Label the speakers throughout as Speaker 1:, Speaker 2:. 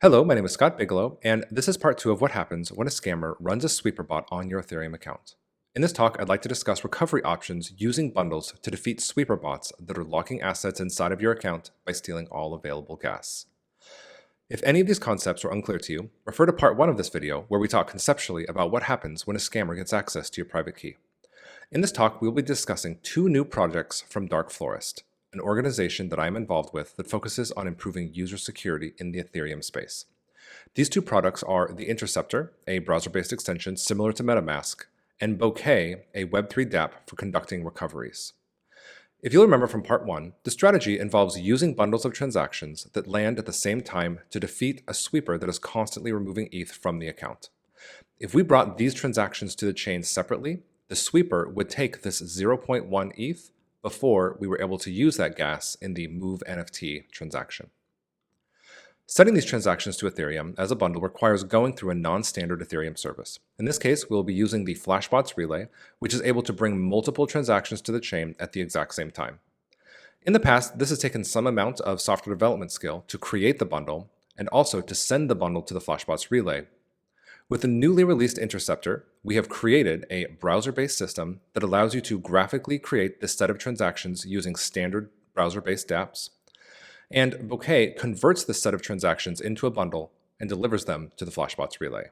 Speaker 1: Hello, my name is Scott Bigelow, and this is part 2 of what happens when a scammer runs a sweeper bot on your Ethereum account. In this talk, I'd like to discuss recovery options using bundles to defeat sweeper bots that are locking assets inside of your account by stealing all available gas. If any of these concepts are unclear to you, refer to part 1 of this video where we talk conceptually about what happens when a scammer gets access to your private key. In this talk, we will be discussing 2 new projects from Dark Florist, an organization that I am involved with that focuses on improving user security in the Ethereum space. These 2 products are the Interceptor, a browser-based extension similar to MetaMask, and Bouquet, a Web3 dApp for conducting recoveries. If you'll remember from part 1, the strategy involves using bundles of transactions that land at the same time to defeat a sweeper that is constantly removing ETH from the account. If we brought these transactions to the chain separately, the sweeper would take this 0.1 ETH before we were able to use that gas in the Move NFT transaction. Setting these transactions to Ethereum as a bundle requires going through a non-standard Ethereum service. In this case, we'll be using the Flashbots relay, which is able to bring multiple transactions to the chain at the exact same time. In the past, this has taken some amount of software development skill to create the bundle and also to send the bundle to the Flashbots relay. With the newly released Interceptor, we have created a browser-based system that allows you to graphically create this set of transactions using standard browser-based dApps. And Bouquet converts this set of transactions into a bundle and delivers them to the Flashbots relay.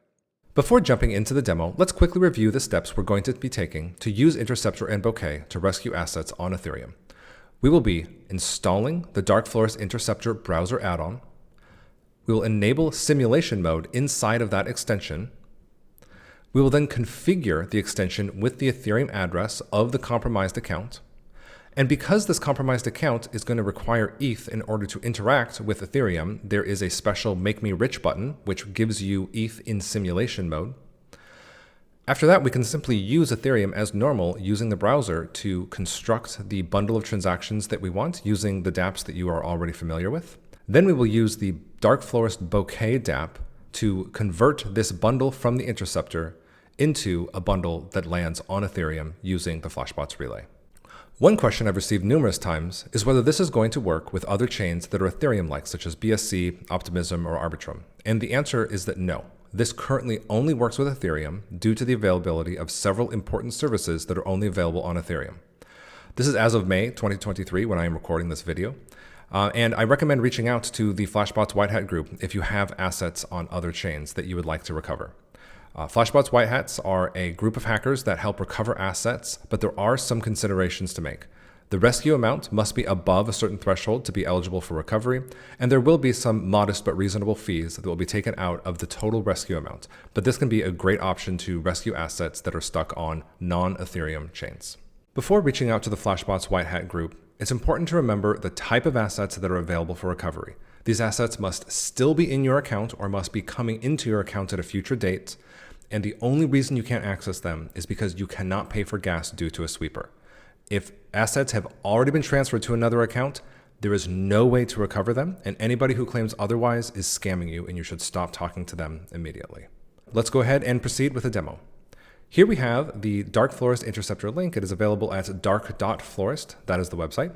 Speaker 1: Before jumping into the demo, let's quickly review the steps we're going to be taking to use Interceptor and Bouquet to rescue assets on Ethereum. We will be installing the Dark Florist Interceptor browser add-on. We will enable simulation mode inside of that extension. We will then configure the extension with the Ethereum address of the compromised account. And because this compromised account is going to require ETH in order to interact with Ethereum, there is a special Make Me Rich button, which gives you ETH in simulation mode. After that, we can simply use Ethereum as normal using the browser to construct the bundle of transactions that we want using the dApps that you are already familiar with. Then we will use the Dark Florist Bouquet dApp to convert this bundle from the Interceptor into a bundle that lands on Ethereum using the Flashbots relay. One question I've received numerous times is whether this is going to work with other chains that are Ethereum-like, such as BSC, Optimism, or Arbitrum. And the answer is that no. This currently only works with Ethereum due to the availability of several important services that are only available on Ethereum. This is as of May 2023 when I am recording this video. And I recommend reaching out to the Flashbots Whitehat group if you have assets on other chains that you would like to recover. Flashbots Whitehats are a group of hackers that help recover assets, but there are some considerations to make. The rescue amount must be above a certain threshold to be eligible for recovery, and there will be some modest but reasonable fees that will be taken out of the total rescue amount. But this can be a great option to rescue assets that are stuck on non-Ethereum chains. Before reaching out to the Flashbots Whitehat group, it's important to remember the type of assets that are available for recovery. These assets must still be in your account or must be coming into your account at a future date, and the only reason you can't access them is because you cannot pay for gas due to a sweeper. If assets have already been transferred to another account, there is no way to recover them, and anybody who claims otherwise is scamming you, and you should stop talking to them immediately. Let's go ahead and proceed with a demo. Here we have the Dark Florist Interceptor link. It is available at dark.florist. That is the website.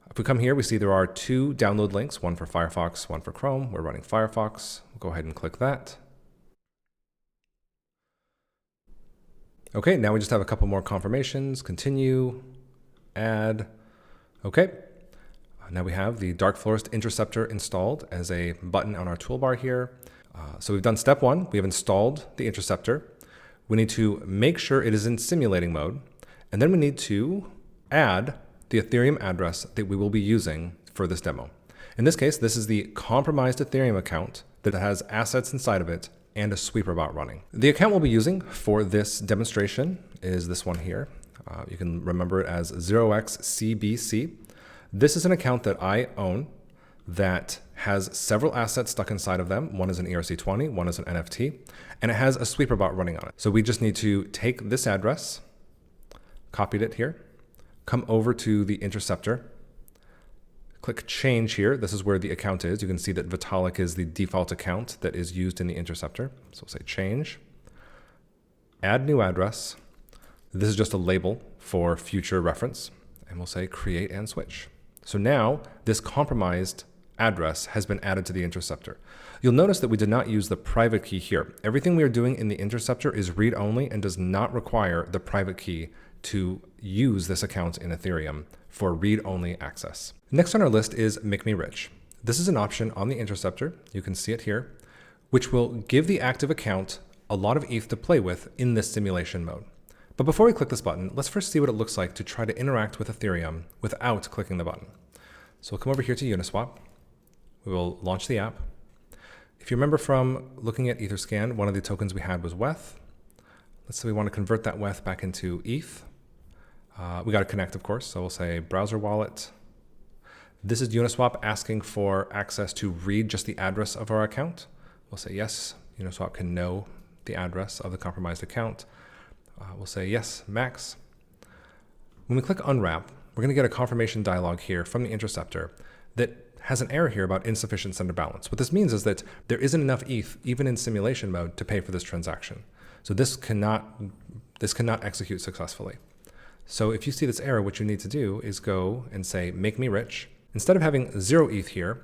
Speaker 1: If we come here, we see there are 2 download links, one for Firefox, one for Chrome. We're running Firefox. We'll go ahead and click that. Okay, now we just have a couple more confirmations. Continue, add. Okay, now we have the Dark Florist Interceptor installed as a button on our toolbar here. So we've done step 1. We have installed the Interceptor. We need to make sure it is in simulating mode. And then we need to add the Ethereum address that we will be using for this demo. In this case, this is the compromised Ethereum account that has assets inside of it and a sweeper bot running. The account we'll be using for this demonstration is this one here. You can remember it as 0xCBC. This is an account that I own that has several assets stuck inside of them. One is an ERC20, one is an NFT, and it has a sweeper bot running on it. So we just need to take this address, copied it here, come over to the Interceptor, click change here. This is where the account is. You can see that Vitalik is the default account that is used in the Interceptor. So we'll say change, add new address. This is just a label for future reference. And we'll say create and switch. So now this compromised address has been added to the interceptor. You'll notice that we did not use the private key here. Everything we are doing in the interceptor is read-only and does not require the private key to use this account in Ethereum for read-only access. Next on our list is Make Me Rich. This is an option on the interceptor, you can see it here, which will give the active account a lot of ETH to play with in this simulation mode. But before we click this button, let's first see what it looks like to try to interact with Ethereum without clicking the button. So we'll come over here to Uniswap. We will launch the app. If you remember from looking at Etherscan, one of the tokens we had was WETH. Let's say we want to convert that WETH back into ETH. We got to connect, of course. So we'll say browser wallet. This is Uniswap asking for access to read just the address of our account. We'll say yes. Uniswap can know the address of the compromised account. We'll say yes, max. When we click unwrap, we're going to get a confirmation dialog here from the interceptor that has an error here about insufficient sender balance. What this means is that there isn't enough ETH, even in simulation mode, to pay for this transaction. So this cannot execute successfully. So if you see this error, what you need to do is go and say, make me rich. Instead of having 0 ETH here,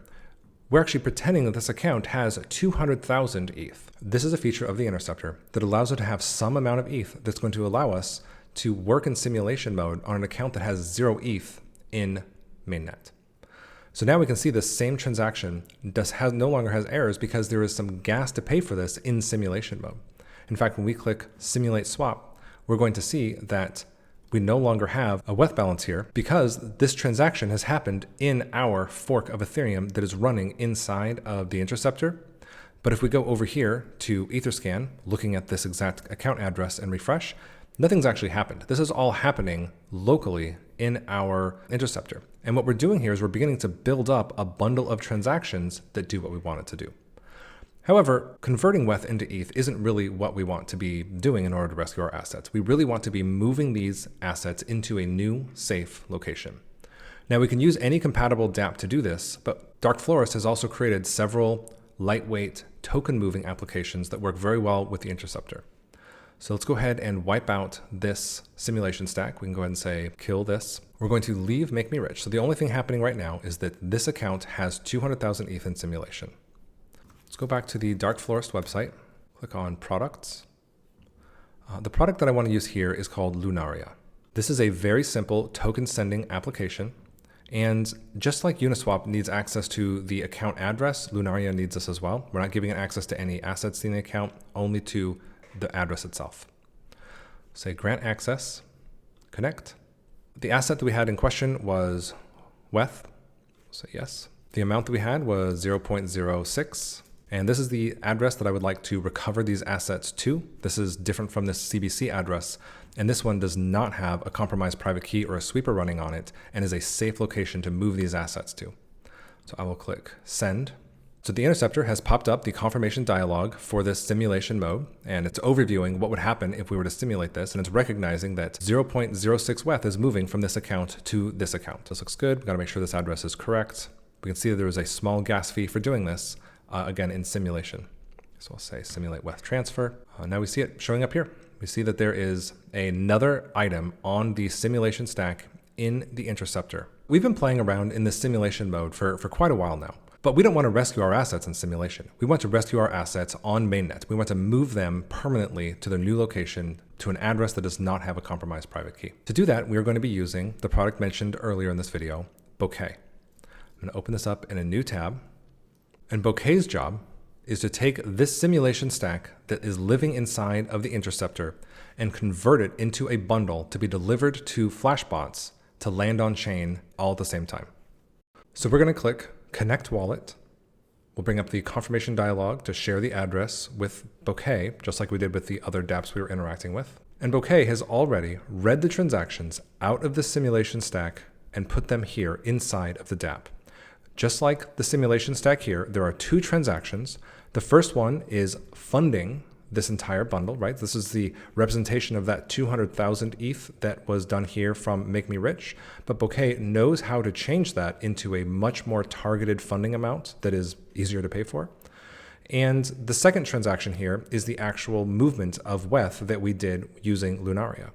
Speaker 1: we're actually pretending that this account has 200,000 ETH. This is a feature of the interceptor that allows it to have some amount of ETH that's going to allow us to work in simulation mode on an account that has 0 ETH in mainnet. So now we can see this same transaction no longer has errors because there is some gas to pay for this in simulation mode. In fact, when we click simulate swap, we're going to see that we no longer have a WETH balance here because this transaction has happened in our fork of Ethereum that is running inside of the interceptor. But if we go over here to Etherscan, looking at this exact account address and refresh, nothing's actually happened. This is all happening locally in our interceptor. And what we're doing here is we're beginning to build up a bundle of transactions that do what we want it to do. However, converting WETH into ETH isn't really what we want to be doing in order to rescue our assets. We really want to be moving these assets into a new, safe location. Now, we can use any compatible dApp to do this, but Dark Florist has also created several lightweight token moving applications that work very well with the interceptor. So let's go ahead and wipe out this simulation stack. We can go ahead and say, kill this. We're going to leave Make Me Rich. So the only thing happening right now is that this account has 200,000 ETH in simulation. Let's go back to the Dark Florist website, click on products. The product that I want to use here is called Lunaria. This is a very simple token sending application. And just like Uniswap needs access to the account address, Lunaria needs this as well. We're not giving it access to any assets in the account, only to the address itself. Say grant access, connect. The asset that we had in question was WETH. Say yes. The amount that we had was 0.06. And this is the address that I would like to recover these assets to. This is different from this CBC address. And this one does not have a compromised private key or a sweeper running on it and is a safe location to move these assets to. So I will click send. So the interceptor has popped up the confirmation dialog for this simulation mode, and it's overviewing what would happen if we were to simulate this, and it's recognizing that 0.06 WETH is moving from this account to this account. This looks good. We've got to make sure this address is correct. We can see that there is a small gas fee for doing this, again, in simulation. So I'll say simulate WETH transfer. Now we see it showing up here. We see that there is another item on the simulation stack in the interceptor. We've been playing around in this simulation mode for quite a while now. But we don't want to rescue our assets in simulation. We want to rescue our assets on mainnet. We want to move them permanently to their new location to an address that does not have a compromised private key. To do that, we are going to be using the product mentioned earlier in this video, Bouquet. I'm going to open this up in a new tab. And Bouquet's job is to take this simulation stack that is living inside of the interceptor and convert it into a bundle to be delivered to Flashbots to land on chain all at the same time. So we're going to click Connect Wallet. We'll bring up the confirmation dialog to share the address with Bouquet, just like we did with the other dApps we were interacting with. And Bouquet has already read the transactions out of the simulation stack and put them here inside of the dApp. Just like the simulation stack here, there are 2 transactions. The first one is funding this entire bundle, right? This is the representation of that 200,000 ETH that was done here from Make Me Rich. But Bouquet knows how to change that into a much more targeted funding amount that is easier to pay for. And the second transaction here is the actual movement of WETH that we did using Lunaria.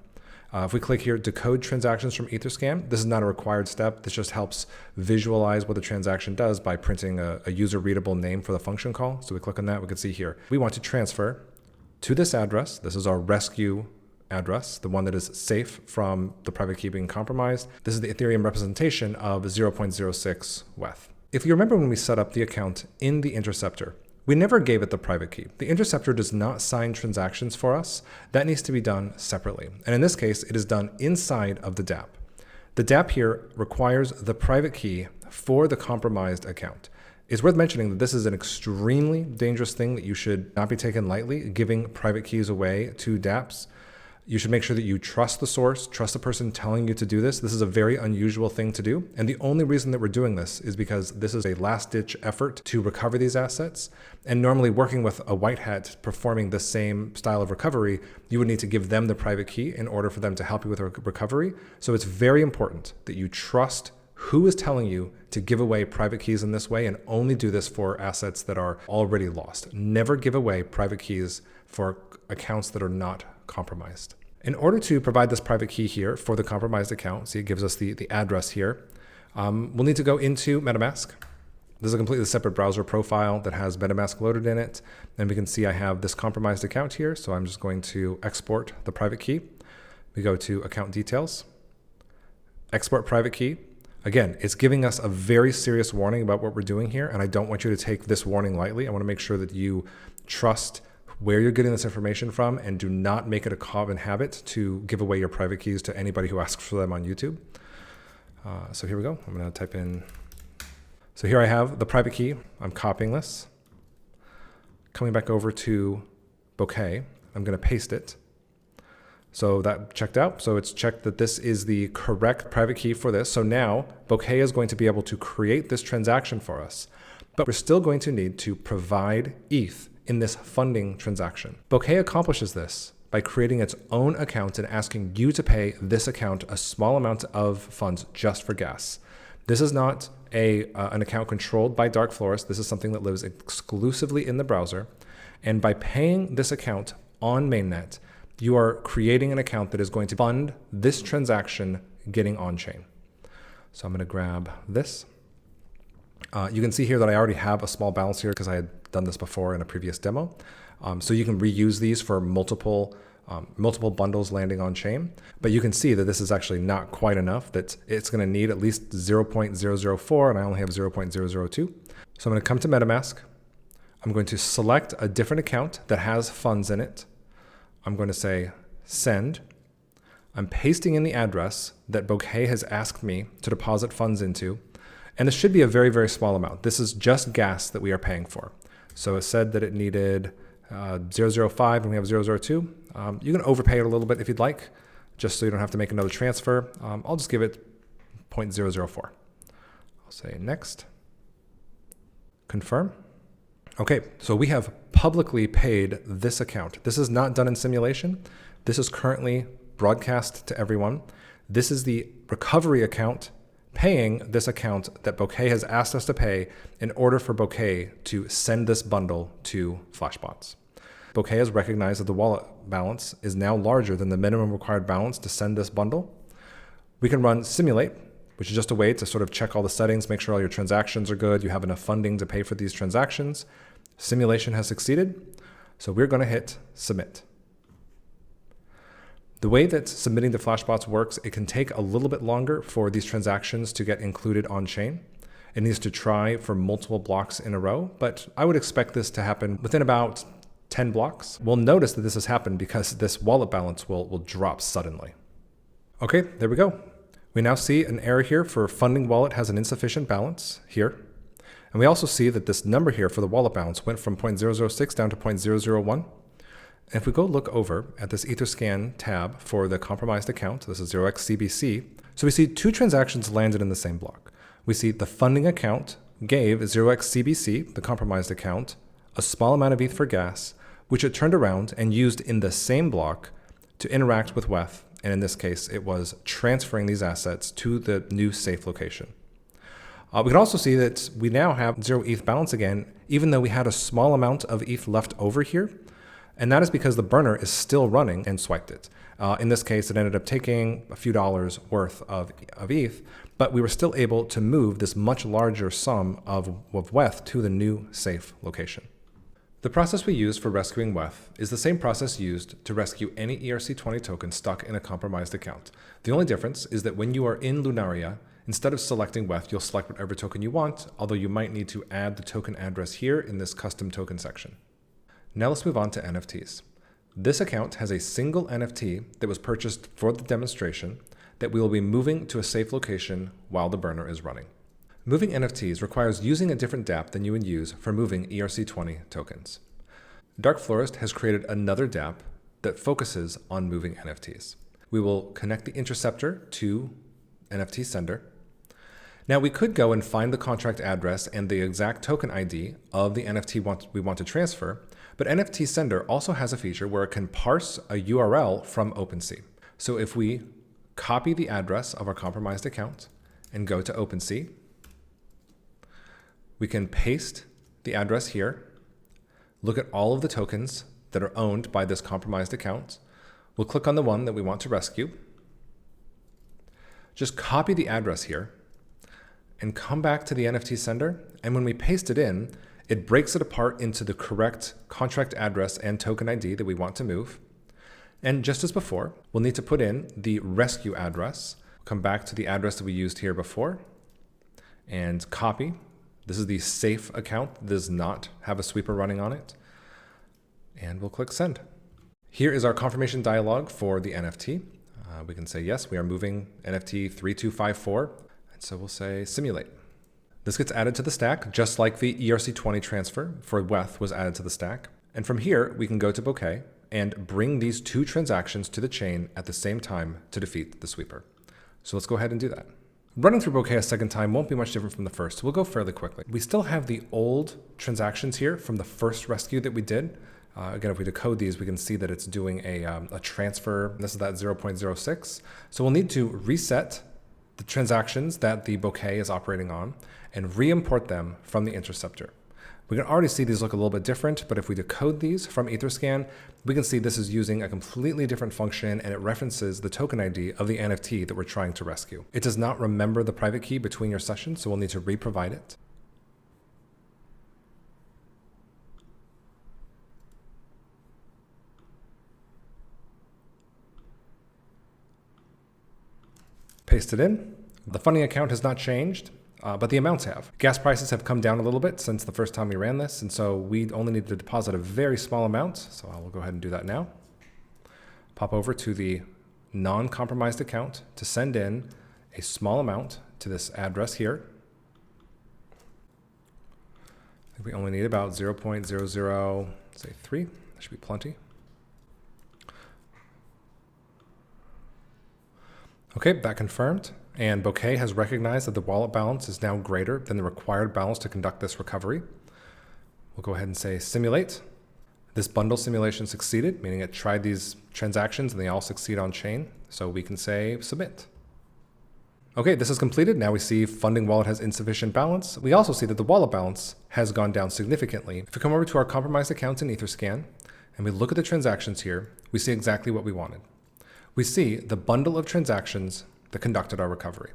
Speaker 1: If we click here, decode transactions from Etherscan, this is not a required step. This just helps visualize what the transaction does by printing a user-readable name for the function call. So we click on that, we can see here, we want to transfer to this address. This is our rescue address, the one that is safe from the private key being compromised. This is the Ethereum representation of 0.06 WETH. If you remember when we set up the account in the Interceptor, we never gave it the private key. The Interceptor does not sign transactions for us. That needs to be done separately. And in this case, it is done inside of the dApp. The dApp here requires the private key for the compromised account. It's worth mentioning that this is an extremely dangerous thing that you should not be taken lightly, giving private keys away to dApps. You should make sure that you trust the source, trust the person telling you to do this. This is a very unusual thing to do. And the only reason that we're doing this is because this is a last-ditch effort to recover these assets. And normally working with a white hat performing the same style of recovery, you would need to give them the private key in order for them to help you with recovery. So it's very important that you trust who is telling you to give away private keys in this way, and only do this for assets that are already lost. Never give away private keys for accounts that are not compromised. In order to provide this private key here for the compromised account, see it gives us the address here, we'll need to go into MetaMask. This is a completely separate browser profile that has MetaMask loaded in it. And we can see I have this compromised account here. So I'm just going to export the private key. We go to account details, export private key. Again, it's giving us a very serious warning about what we're doing here. And I don't want you to take this warning lightly. I want to make sure that you trust where you're getting this information from and do not make it a common habit to give away your private keys to anybody who asks for them on YouTube. So here we go. I'm going to type in. So here I have the private key. I'm copying this. Coming back over to Bouquet, I'm going to paste it. So that checked out. So it's checked that this is the correct private key for this. So now Bouquet is going to be able to create this transaction for us, but we're still going to need to provide ETH in this funding transaction. Bouquet accomplishes this by creating its own account and asking you to pay this account a small amount of funds just for gas. This is not an account controlled by Dark Florist. This is something that lives exclusively in the browser. And by paying this account on mainnet, you are creating an account that is going to fund this transaction getting on-chain. So I'm going to grab this. You can see here that I already have a small balance here because I had done this before in a previous demo. So you can reuse these for multiple bundles landing on chain. But you can see that this is actually not quite enough, that it's going to need at least 0.004, and I only have 0.002. So I'm going to come to MetaMask. I'm going to select a different account that has funds in it. I'm going to say send. I'm pasting in the address that Bouquet has asked me to deposit funds into. And this should be a very, very small amount. This is just gas that we are paying for. So it said that it needed 0.005 and we have 0.002. You can overpay it a little bit if you'd like, just so you don't have to make another transfer. I'll just give it 0.004. I'll say next. Confirm. Okay, so we have publicly paid this account. This is not done in simulation. This is currently broadcast to everyone. This is the recovery account paying this account that Bouquet has asked us to pay in order for Bouquet to send this bundle to Flashbots. Bouquet has recognized that the wallet balance is now larger than the minimum required balance to send this bundle. We can run simulate, which is just a way to sort of check all the settings, make sure all your transactions are good, you have enough funding to pay for these transactions. Simulation has succeeded, so we're going to hit submit. The way that submitting to Flashbots works, it can take a little bit longer for these transactions to get included on chain. It needs to try for multiple blocks in a row, but I would expect this to happen within about 10 blocks. We'll notice that this has happened because this wallet balance will drop suddenly. Okay, there we go. We now see an error here for funding wallet has an insufficient balance here. And we also see that this number here for the wallet balance went from 0.006 down to 0.001. And if we go look over at this Etherscan tab for the compromised account, this is 0xCBC. So we see two transactions landed in the same block. We see the funding account gave 0xCBC, the compromised account, a small amount of ETH for gas, which it turned around and used in the same block to interact with WETH. And in this case, it was transferring these assets to the new safe location. We can also see that we now have 0 ETH balance again, even though we had a small amount of ETH left over here. And that is because the burner is still running and swiped it. In this case, it ended up taking a few dollars worth of ETH, but we were still able to move this much larger sum of WETH to the new safe location. The process we use for rescuing WETH is the same process used to rescue any ERC20 token stuck in a compromised account. The only difference is that when you are in Lunaria, instead of selecting WETH, you'll select whatever token you want, although you might need to add the token address here in this custom token section. Now let's move on to NFTs. This account has a single NFT that was purchased for the demonstration that we will be moving to a safe location while the burner is running. Moving NFTs requires using a different dApp than you would use for moving ERC20 tokens. Dark Florist has created another dApp that focuses on moving NFTs. We will connect the Interceptor to NFT sender. Now we could go and find the contract address and the exact token ID of the NFT we want to transfer, but NFT Sender also has a feature where it can parse a URL from OpenSea. So if we copy the address of our compromised account and go to OpenSea, we can paste the address here, look at all of the tokens that are owned by this compromised account. We'll click on the one that we want to rescue. Just copy the address here and come back to the NFT sender. And when we paste it in, it breaks it apart into the correct contract address and token ID that we want to move. And just as before, we'll need to put in the rescue address. Come back to the address that we used here before and copy. This is the safe account that does not have a sweeper running on it. And we'll click send. Here is our confirmation dialog for the NFT. We can say, yes, we are moving NFT 3254. And so we'll say simulate. This gets added to the stack, just like the ERC20 transfer for WETH was added to the stack. And from here, we can go to Bouquet and bring these two transactions to the chain at the same time to defeat the sweeper. So let's go ahead and do that. Running through Bouquet a second time won't be much different from the first. We'll go fairly quickly. We still have the old transactions here from the first rescue that we did. Again, if we decode these, we can see that it's doing a transfer. This is that 0.06. So we'll need to reset the transactions that the Bouquet is operating on and re-import them from the Interceptor. We can already see these look a little bit different, but if we decode these from Etherscan, we can see this is using a completely different function and it references the token ID of the NFT that we're trying to rescue. It does not remember the private key between your sessions, so we'll need to re-provide it. Paste it in. The funding account has not changed, but the amounts have. Gas prices have come down a little bit since the first time we ran this, and so we only need to deposit a very small amount. So I will go ahead and do that now. Pop over to the non-compromised account to send in a small amount to this address here. I think we only need about 0.00, say 3. That should be plenty. Okay, that confirmed. And Bouquet has recognized that the wallet balance is now greater than the required balance to conduct this recovery. We'll go ahead and say simulate. This bundle simulation succeeded, meaning it tried these transactions and they all succeed on chain. So we can say submit. Okay, this is completed. Now we see funding wallet has insufficient balance. We also see that the wallet balance has gone down significantly. If we come over to our compromised accounts in Etherscan and we look at the transactions here, we see exactly what we wanted. We see the bundle of transactions that conducted our recovery.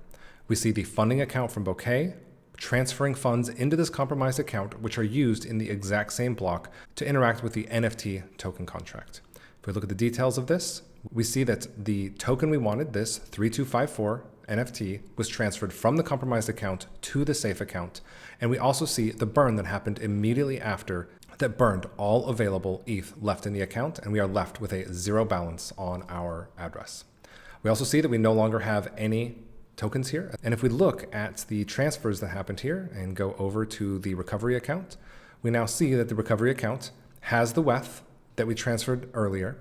Speaker 1: We see the funding account from Bouquet transferring funds into this compromised account, which are used in the exact same block to interact with the NFT token contract. If we look at the details of this, we see that the token we wanted, this 3254 NFT, was transferred from the compromised account to the safe account. And we also see the burn that happened immediately after that burned all available ETH left in the account, and we are left with a 0 balance on our address. We also see that we no longer have any tokens here. And if we look at the transfers that happened here and go over to the recovery account, we now see that the recovery account has the WETH that we transferred earlier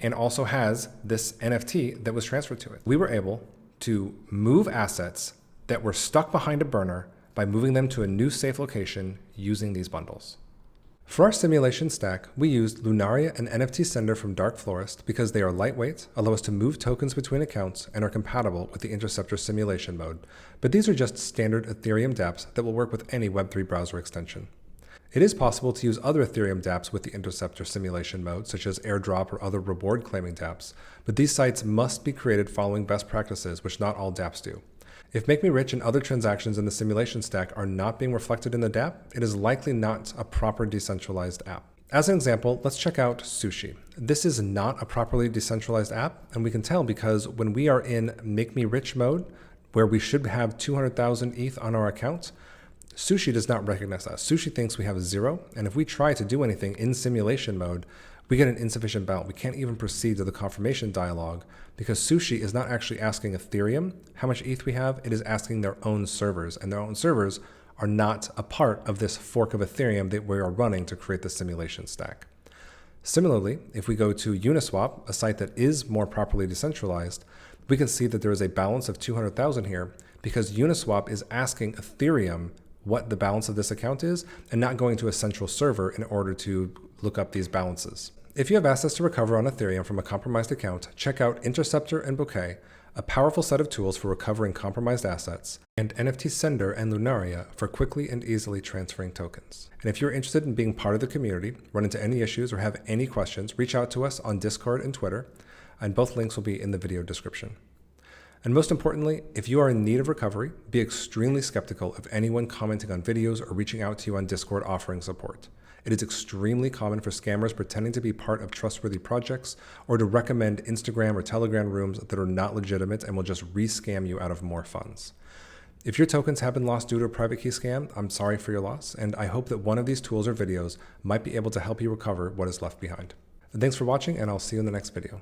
Speaker 1: and also has this NFT that was transferred to it. We were able to move assets that were stuck behind a burner by moving them to a new safe location using these bundles. For our simulation stack, we used Lunaria and NFT Sender from Dark Florist because they are lightweight, allow us to move tokens between accounts, and are compatible with the Interceptor simulation mode. But these are just standard Ethereum dApps that will work with any Web3 browser extension. It is possible to use other Ethereum dApps with the Interceptor simulation mode, such as airdrop or other reward claiming dApps, but these sites must be created following best practices, which not all dApps do. If Make Me Rich and other transactions in the simulation stack are not being reflected in the dApp, it is likely not a proper decentralized app. As an example, let's check out Sushi. This is not a properly decentralized app, and we can tell because when we are in Make Me Rich mode, where we should have 200,000 ETH on our account, Sushi does not recognize us. Sushi thinks we have 0, and if we try to do anything in simulation mode, we get an insufficient bounce. We can't even proceed to the confirmation dialog because Sushi is not actually asking Ethereum how much ETH we have. It is asking their own servers, and their own servers are not a part of this fork of Ethereum that we are running to create the simulation stack. Similarly, if we go to Uniswap, a site that is more properly decentralized, we can see that there is a balance of 200,000 here because Uniswap is asking Ethereum what the balance of this account is and not going to a central server in order to look up these balances. If you have assets to recover on Ethereum from a compromised account, check out Interceptor and Bouquet, a powerful set of tools for recovering compromised assets, and NFT Sender and Lunaria for quickly and easily transferring tokens. And if you're interested in being part of the community, run into any issues, or have any questions, reach out to us on Discord and Twitter, and both links will be in the video description. And most importantly, if you are in need of recovery, be extremely skeptical of anyone commenting on videos or reaching out to you on Discord offering support. It is extremely common for scammers pretending to be part of trustworthy projects or to recommend Instagram or Telegram rooms that are not legitimate and will just re-scam you out of more funds. If your tokens have been lost due to a private key scam, I'm sorry for your loss, and I hope that one of these tools or videos might be able to help you recover what is left behind. And thanks for watching, and I'll see you in the next video.